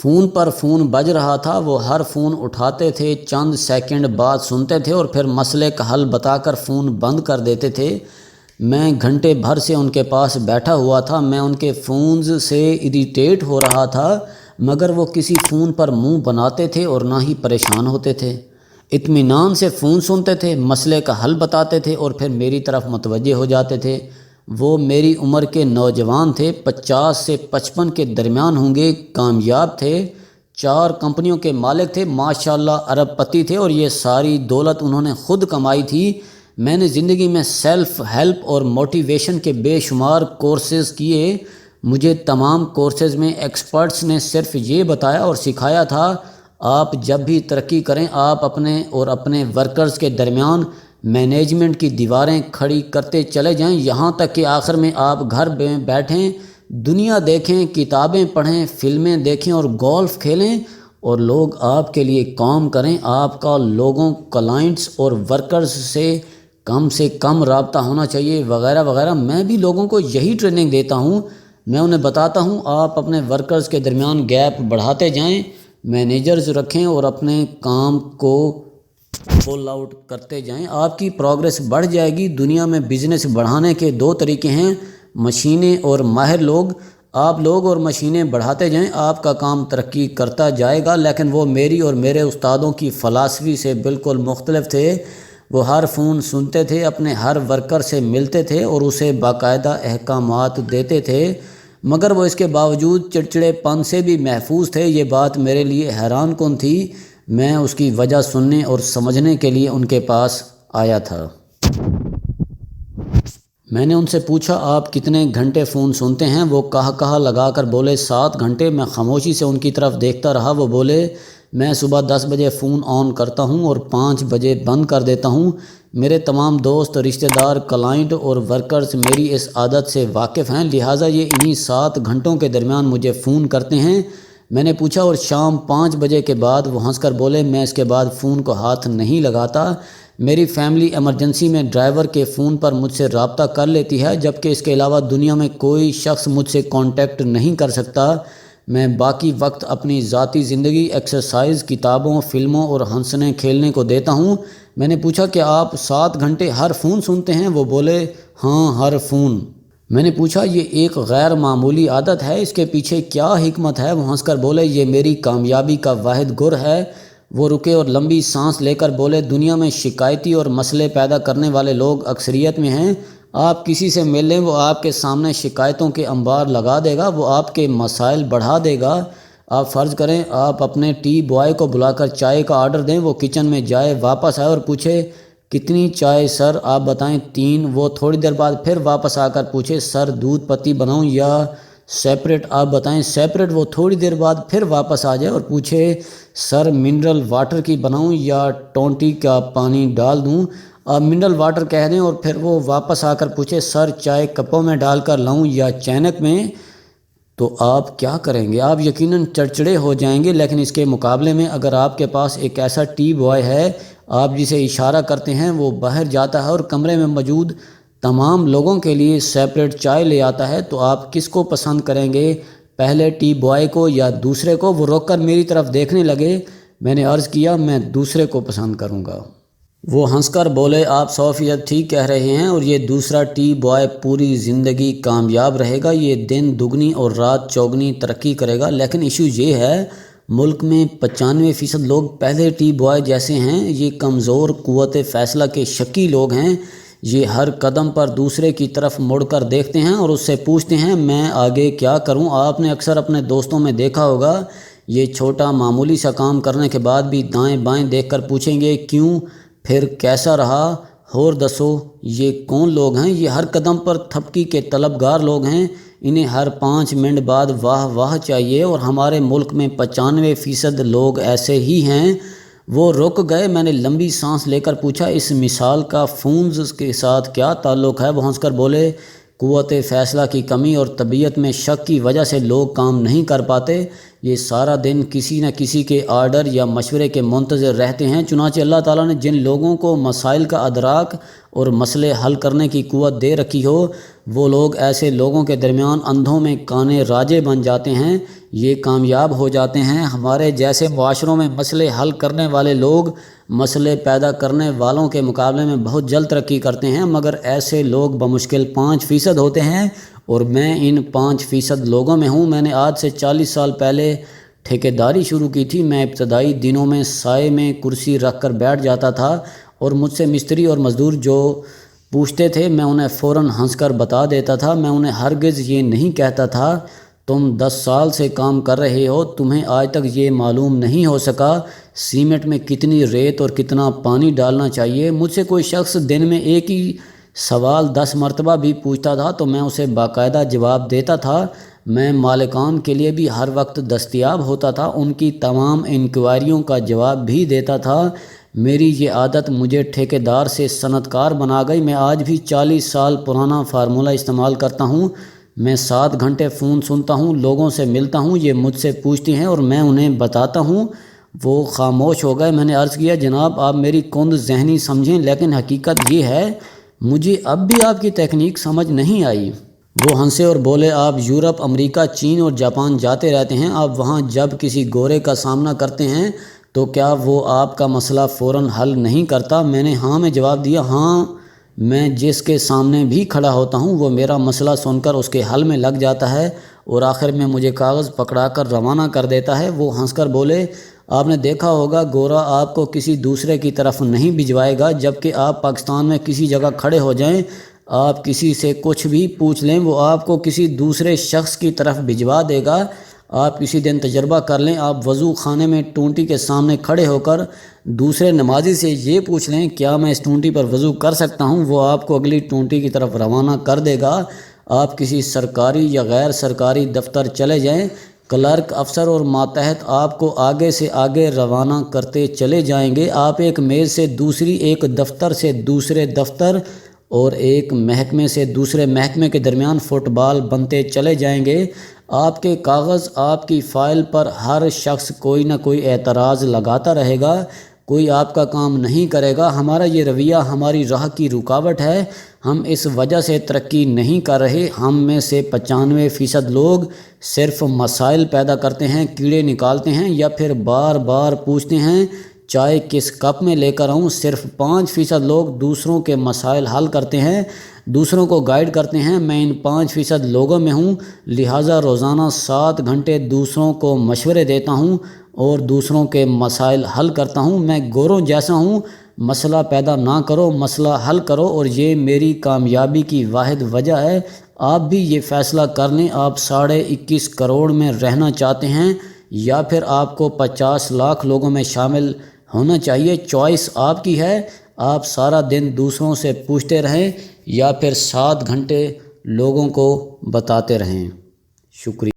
Phone پر phone بج رہا تھا، وہ ہر فون اٹھاتے تھے، چند سیکنڈ بعد سنتے تھے اور پھر مسئلے کا حل بتا کر فون بند کر دیتے تھے۔ میں گھنٹے بھر سے ان کے پاس بیٹھا ہوا تھا، میں ان کے فونز سے اریٹیٹ ہو رہا تھا، مگر وہ کسی فون پر منہ بناتے تھے اور نہ ہی پریشان ہوتے تھے۔ اطمینان سے فون سنتے تھے، مسئلے کا حل بتاتے تھے اور پھر میری طرف متوجہ ہو جاتے تھے۔ وہ میری عمر کے نوجوان تھے، 50 سے 55 کے درمیان ہوں گے، کامیاب تھے، 4 کمپنیوں کے مالک تھے، ماشاءاللہ ارب پتی تھے اور یہ ساری دولت انہوں نے خود کمائی تھی۔ میں نے زندگی میں سیلف ہیلپ اور موٹیویشن کے بے شمار کورسز کیے۔ مجھے تمام کورسز میں ایکسپرٹس نے صرف یہ بتایا اور سکھایا تھا، آپ جب بھی ترقی کریں آپ اپنے اور اپنے ورکرز کے درمیان مینجمنٹ کی دیواریں کھڑی کرتے چلے جائیں، یہاں تک کہ آخر میں آپ گھر میں بیٹھیں، دنیا دیکھیں، کتابیں پڑھیں، فلمیں دیکھیں اور گولف کھیلیں اور لوگ آپ کے لیے کام کریں۔ آپ کا لوگوں، کلائنٹس اور ورکرز سے کم رابطہ ہونا چاہیے، وغیرہ وغیرہ۔ میں بھی لوگوں کو یہی ٹریننگ دیتا ہوں، میں انہیں بتاتا ہوں آپ اپنے ورکرز کے درمیان گیپ بڑھاتے جائیں، مینیجرز رکھیں اور اپنے کام کو فل آؤٹ کرتے جائیں، آپ کی پروگریس بڑھ جائے گی۔ دنیا میں بزنس بڑھانے کے 2 طریقے ہیں، مشینیں اور ماہر لوگ۔ آپ لوگ اور مشینیں بڑھاتے جائیں، آپ کا کام ترقی کرتا جائے گا، لیکن وہ میری اور میرے استادوں کی فلسفی سے بالکل مختلف تھے۔ وہ ہر فون سنتے تھے، اپنے ہر ورکر سے ملتے تھے اور اسے باقاعدہ احکامات دیتے تھے، مگر وہ اس کے باوجود چڑچڑے پن سے بھی محفوظ تھے۔ یہ بات میرے لیے حیران کن تھی، میں اس کی وجہ سننے اور سمجھنے کے لیے ان کے پاس آیا تھا۔ میں نے ان سے پوچھا آپ کتنے گھنٹے فون سنتے ہیں؟ وہ کہا لگا کر بولے 7 گھنٹے۔ میں خاموشی سے ان کی طرف دیکھتا رہا۔ وہ بولے میں صبح 10 بجے فون آن کرتا ہوں اور 5 بجے بند کر دیتا ہوں۔ میرے تمام دوست، رشتہ دار، کلائنٹ اور ورکرز میری اس عادت سے واقف ہیں، لہٰذا یہ انہی 7 گھنٹوں کے درمیان مجھے فون کرتے ہیں۔ میں نے پوچھا اور شام 5 بجے کے بعد؟ وہ ہنس کر بولے میں اس کے بعد فون کو ہاتھ نہیں لگاتا۔ میری فیملی ایمرجنسی میں ڈرائیور کے فون پر مجھ سے رابطہ کر لیتی ہے، جبکہ اس کے علاوہ دنیا میں کوئی شخص مجھ سے کانٹیکٹ نہیں کر سکتا۔ میں باقی وقت اپنی ذاتی زندگی، ایکسرسائز، کتابوں، فلموں اور ہنسنے کھیلنے کو دیتا ہوں۔ میں نے پوچھا کہ آپ 7 گھنٹے ہر فون سنتے ہیں؟ وہ بولے ہاں، ہر فون۔ میں نے پوچھا یہ ایک غیر معمولی عادت ہے، اس کے پیچھے کیا حکمت ہے؟ وہ ہنس کر بولے یہ میری کامیابی کا واحد گر ہے۔ وہ رکے اور لمبی سانس لے کر بولے دنیا میں شکایتی اور مسئلے پیدا کرنے والے لوگ اکثریت میں ہیں۔ آپ کسی سے مل لیں، وہ آپ کے سامنے شکایتوں کے انبار لگا دے گا، وہ آپ کے مسائل بڑھا دے گا۔ آپ فرض کریں آپ اپنے ٹی بوائے کو بلا کر چائے کا آرڈر دیں، وہ کچن میں جائے، واپس آئے اور پوچھے کتنی چائے سر؟ آپ بتائیں 3۔ وہ تھوڑی دیر بعد پھر واپس آ کر پوچھے سر دودھ پتی بناؤں یا سیپریٹ؟ آپ بتائیں سیپریٹ۔ وہ تھوڑی دیر بعد پھر واپس آ جائے اور پوچھے سر منرل واٹر کی بناؤں یا ٹونٹی کا پانی ڈال دوں؟ آپ منرل واٹر کہہ دیں اور پھر وہ واپس آ کر پوچھے سر چائے کپوں میں ڈال کر لاؤں یا چینک میں؟ تو آپ کیا کریں گے؟ آپ یقیناً چڑچڑے ہو جائیں گے، لیکن اس کے مقابلے میں اگر آپ کے پاس ایک ایسا ٹی بوائے ہے، آپ جسے اشارہ کرتے ہیں، وہ باہر جاتا ہے اور کمرے میں موجود تمام لوگوں کے لیے سیپریٹ چائے لے آتا ہے، تو آپ کس کو پسند کریں گے، پہلے ٹی بوائے کو یا دوسرے کو؟ وہ رک کر میری طرف دیکھنے لگے۔ میں نے عرض کیا میں دوسرے کو پسند کروں گا۔ وہ ہنس کر بولے آپ 100% ٹھیک کہہ رہے ہیں، اور یہ دوسرا ٹی بوائے پوری زندگی کامیاب رہے گا، یہ دن دگنی اور رات چوگنی ترقی کرے گا۔ لیکن ایشو یہ ہے ملک میں 95% لوگ پہلے ٹی بوائے جیسے ہیں، یہ کمزور، قوت فیصلہ کے شکی لوگ ہیں۔ یہ ہر قدم پر دوسرے کی طرف مڑ کر دیکھتے ہیں اور اس سے پوچھتے ہیں میں آگے کیا کروں؟ آپ نے اکثر اپنے دوستوں میں دیکھا ہوگا، یہ چھوٹا معمولی سا کام کرنے کے بعد بھی دائیں بائیں دیکھ کر پوچھیں گے کیوں، پھر کیسا رہا، اور دسو۔ یہ کون لوگ ہیں؟ یہ ہر قدم پر تھپکی کے طلبگار لوگ ہیں، انہیں ہر 5 منٹ بعد واہ واہ چاہیے، اور ہمارے ملک میں 95% لوگ ایسے ہی ہیں۔ وہ رک گئے۔ میں نے لمبی سانس لے کر پوچھا اس مثال کا فونز کے ساتھ کیا تعلق ہے؟ وہ ہنس کر بولے قوت فیصلہ کی کمی اور طبیعت میں شک کی وجہ سے لوگ کام نہیں کر پاتے۔ یہ سارا دن کسی نہ کسی کے آرڈر یا مشورے کے منتظر رہتے ہیں۔ چنانچہ اللہ تعالیٰ نے جن لوگوں کو مسائل کا ادراک اور مسئلے حل کرنے کی قوت دے رکھی ہو، وہ لوگ ایسے لوگوں کے درمیان اندھوں میں کانے راجے بن جاتے ہیں، یہ کامیاب ہو جاتے ہیں۔ ہمارے جیسے معاشروں میں مسئلے حل کرنے والے لوگ مسئلے پیدا کرنے والوں کے مقابلے میں بہت جلد ترقی کرتے ہیں، مگر ایسے لوگ بمشکل 5% ہوتے ہیں، اور میں ان 5% لوگوں میں ہوں۔ میں نے آج سے 40 سال پہلے ٹھیکیداری شروع کی تھی۔ میں ابتدائی دنوں میں سائے میں کرسی رکھ کر بیٹھ جاتا تھا، اور مجھ سے مستری اور مزدور جو پوچھتے تھے میں انہیں فوراً ہنس کر بتا دیتا تھا۔ میں انہیں ہرگز یہ نہیں کہتا تھا تم 10 سال سے کام کر رہے ہو، تمہیں آج تک یہ معلوم نہیں ہو سکا سیمنٹ میں کتنی ریت اور کتنا پانی ڈالنا چاہیے۔ مجھ سے کوئی شخص دن میں ایک ہی سوال 10 مرتبہ بھی پوچھتا تھا تو میں اسے باقاعدہ جواب دیتا تھا۔ میں مالکان کے لیے بھی ہر وقت دستیاب ہوتا تھا، ان کی تمام انکوائریوں کا جواب بھی دیتا تھا۔ میری یہ عادت مجھے ٹھیکیدار سے صنعت کار بنا گئی۔ میں آج بھی 40 سال پرانا فارمولہ استعمال کرتا ہوں۔ میں 7 گھنٹے فون سنتا ہوں، لوگوں سے ملتا ہوں، یہ مجھ سے پوچھتے ہیں اور میں انہیں بتاتا ہوں۔ وہ خاموش ہو گئے۔ میں نے عرض کیا جناب آپ میری کند ذہنی سمجھیں، لیکن حقیقت یہ ہے مجھے اب بھی آپ کی تکنیک سمجھ نہیں آئی۔ وہ ہنسے اور بولے آپ یورپ، امریکہ، چین اور جاپان جاتے رہتے ہیں، آپ وہاں جب کسی گورے کا سامنا کرتے ہیں تو کیا وہ آپ کا مسئلہ فوراً حل نہیں کرتا؟ میں نے ہاں میں جواب دیا۔ ہاں، میں جس کے سامنے بھی کھڑا ہوتا ہوں وہ میرا مسئلہ سن کر اس کے حل میں لگ جاتا ہے اور آخر میں مجھے کاغذ پکڑا کر روانہ کر دیتا ہے۔ وہ ہنس کر بولے آپ نے دیکھا ہوگا گورا آپ کو کسی دوسرے کی طرف نہیں بھجوائے گا، جبکہ آپ پاکستان میں کسی جگہ کھڑے ہو جائیں، آپ کسی سے کچھ بھی پوچھ لیں وہ آپ کو کسی دوسرے شخص کی طرف بھجوا دے گا۔ آپ کسی دن تجربہ کر لیں، آپ وضو خانے میں ٹونٹی کے سامنے کھڑے ہو کر دوسرے نمازی سے یہ پوچھ لیں کیا میں اس ٹونٹی پر وضو کر سکتا ہوں، وہ آپ کو اگلی ٹونٹی کی طرف روانہ کر دے گا۔ آپ کسی سرکاری یا غیر سرکاری دفتر چلے جائیں، کلرک، افسر اور ماتحت آپ کو آگے سے آگے روانہ کرتے چلے جائیں گے۔ آپ ایک میز سے دوسری، ایک دفتر سے دوسرے دفتر اور ایک محکمے سے دوسرے محکمے کے درمیان فٹ بال بنتے چلے جائیں گے۔ آپ کے کاغذ، آپ کی فائل پر ہر شخص کوئی نہ کوئی اعتراض لگاتا رہے گا، کوئی آپ کا کام نہیں کرے گا۔ ہمارا یہ رویہ ہماری راہ کی رکاوٹ ہے، ہم اس وجہ سے ترقی نہیں کر رہے۔ ہم میں سے 95% لوگ صرف مسائل پیدا کرتے ہیں، کیڑے نکالتے ہیں یا پھر بار بار پوچھتے ہیں چائے کس کپ میں لے کر آؤں۔ صرف 5% لوگ دوسروں کے مسائل حل کرتے ہیں، دوسروں کو گائیڈ کرتے ہیں۔ میں ان 5% لوگوں میں ہوں، لہٰذا روزانہ 7 گھنٹے دوسروں کو مشورے دیتا ہوں اور دوسروں کے مسائل حل کرتا ہوں۔ میں گوروں جیسا ہوں، مسئلہ پیدا نہ کرو، مسئلہ حل کرو، اور یہ میری کامیابی کی واحد وجہ ہے۔ آپ بھی یہ فیصلہ کر لیں آپ 21.5 کروڑ میں رہنا چاہتے ہیں یا پھر آپ کو 50 لاکھ لوگوں میں شامل ہونا چاہیے۔ چوائس آپ کی ہے۔ آپ سارا دن دوسروں سے پوچھتے رہیں یا پھر 7 گھنٹے لوگوں کو بتاتے رہیں۔ شکریہ۔